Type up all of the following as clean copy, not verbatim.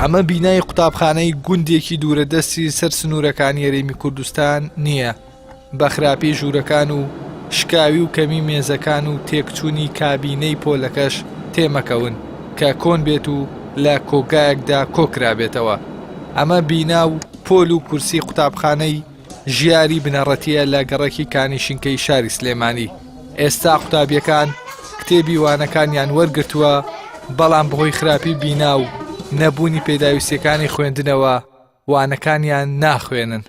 ئەمە بینای قوتابخانەی گوندێکی دوورەدەستی سەر سنوورەکانی هەرێمی کوردستان نییە. بە خراپەی ژوورەکان و شکاوی و کەمی مێزەکان و تێکچوونی کابینەی پۆلەکەش تێمەکەون کە کۆن بێت و لە کۆگایەکدا کۆکرابێتەوە. ئەمە بینا و پۆل و کورسی قوتابخانەی ژیاری بنەڕەتیە لە گەڕێکی کانیشنکەی شاری سلێمانی. ئێستا قوتابیەکان کتێبی وانەکانیان وەرگرتووە، بەڵام بەهۆی خراپی بینا و نەبوونی پێداویستیەکانی خوێندنەوە وانەکانیان ناخوێنن.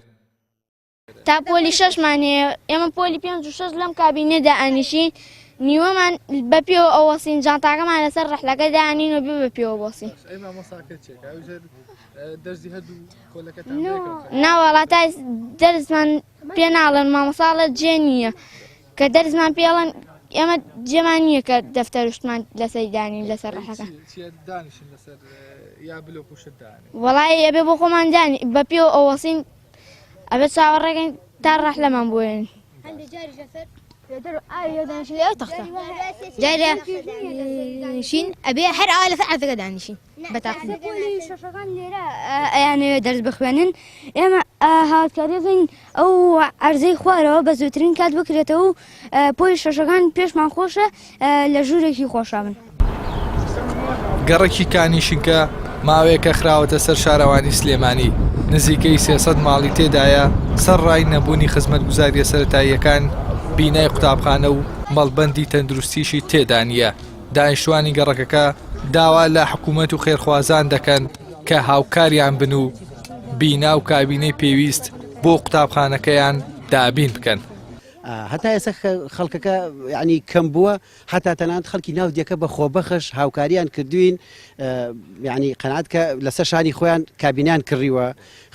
تا پۆلی 6مان هەیە، ئێمە پۆلی 5 و 6 لەم کابینێدا ئەنیشین، نیوەمان بە پێوە ئەوەسین، جانتاکەمان لەسەر ڕەحلەکە دانینەوە بێ بە پێوە بۆسین. ناوەڵاتای دەرزمان پێ ناڵێن، مامەساڵە جێ نییە کە دەرزمان پێڵەن ئێمە جێمان نییە کە دەفتەرشتمان لەسەری دانین لەسەر ڕەحەکە. وەڵای ئەبێ بۆ خۆمان دانی بە پێوە ئەوەسین، ئەبێت چاوەڕێگەین تا ڕەحلەمان بۆێن. دانیشین ئەبێ هەر ئاوا لەسەر عەرزەکە دانیشین بەتاقی. شەشەکان لێرە ئەیانەوێت دەرس بخوێنن، ئێمە هاوکاریەکەین ئەو عەرزەی خوارەوە بە زووترین کات بکرێتەوە و پۆلی شەشەکان پێشمان خۆشە لە ژوورێکی خۆشە بن. گەڕێکی کانیشنکە ماوەیەکە خراوەتە سەر شارەوانی سلێمانی، نزیکەی 300 ماڵی تێدایە. سەر ڕای نەبوونی خزمەتگوزاریە سەرەتاییەکان، بینای قوتابخانە و مەڵبەندی تەندروستیشی تێدا نیە. دانیشتوانی گەڕەکەکە داوا لە حکوومەت و خێرخوازان دەکەن کە هاوکاریان بن و بینا و کابینەی پێویست بۆ قوتابخانەکەیان دابین بکەن. هەتا ئێستا خەڵکەکە ینی کەم بووە، هەتا تەنانەت خەڵکی ناو دیەکە بە خۆبەخش هاوکاریان کردوین، ینی قەنعات کە لەسەر شانی خۆیان کابینیان کڕیوە،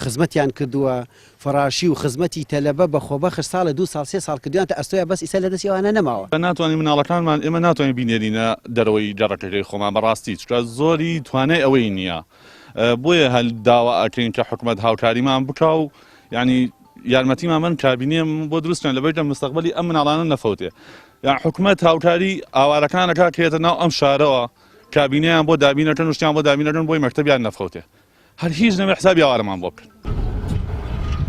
خزمەتیان کردووە، فڕاشی و خزمەتی تەلەبە بە خۆبەخش ساڵە 2 ساڵ 3 ساڵ کردویان تا ئەستۆیە بەس ئیسا لە دەستی ئەوانە نەماوە. ناتوانین مناڵەکانمان ئێمە ناتوانین بینێرینە دەرەوەی جەڕەکەی خۆمان بەڕاستی، چکە زۆری توانای ئەوەی نییە. بۆیە هەل داوا ئەکەین کە حکومەت هاوکاریمان بکە و ینی یارمەتیمان من کابینێم بۆ دروستکەن لەبەر مستەقبەلی ئەم مناڵانە نەفەوتێ. یان حکومەت هاوکاری ئاوارەکانەکە کێتە ناو ئەم شارەوە، کابینەیان بۆ دابینەکەن و شتیان بۆ دابینەکەن بۆی مەکتەبیان نەفەوتێ. هەر هیچ نەبێ حسابی ئاوارەمان بۆ بکەن.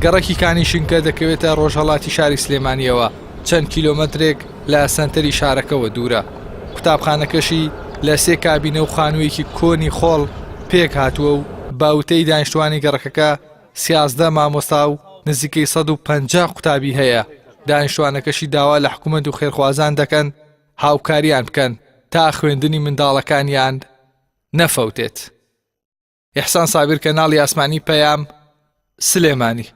گەڕێکی کانیشنکە دەکەوێتە ڕۆژهەڵاتی شاری سلێمانیەوە، چەند کیلۆمەترێک لە سەنتەری شارەکەەوە دوورە. قوتابخانەکەشی لە 3 کابینە و خانوویەکی کۆنی خۆڵ پێک هاتووە و باوتەی دانیشتوانی گەڕەکەکە 13 مامۆستا و نزیکەی 150 قوتابی هەیە. دانیشتوانەکەشی داوا لە حکوومەت و خێرخوازان دەکەن هاوکاریان بکەن تا خوێندنی منداڵەکانیان نەفەوتێت. ئیحسان سابیر، کەناڵی ئاسمانی پەیام، سلێمانی.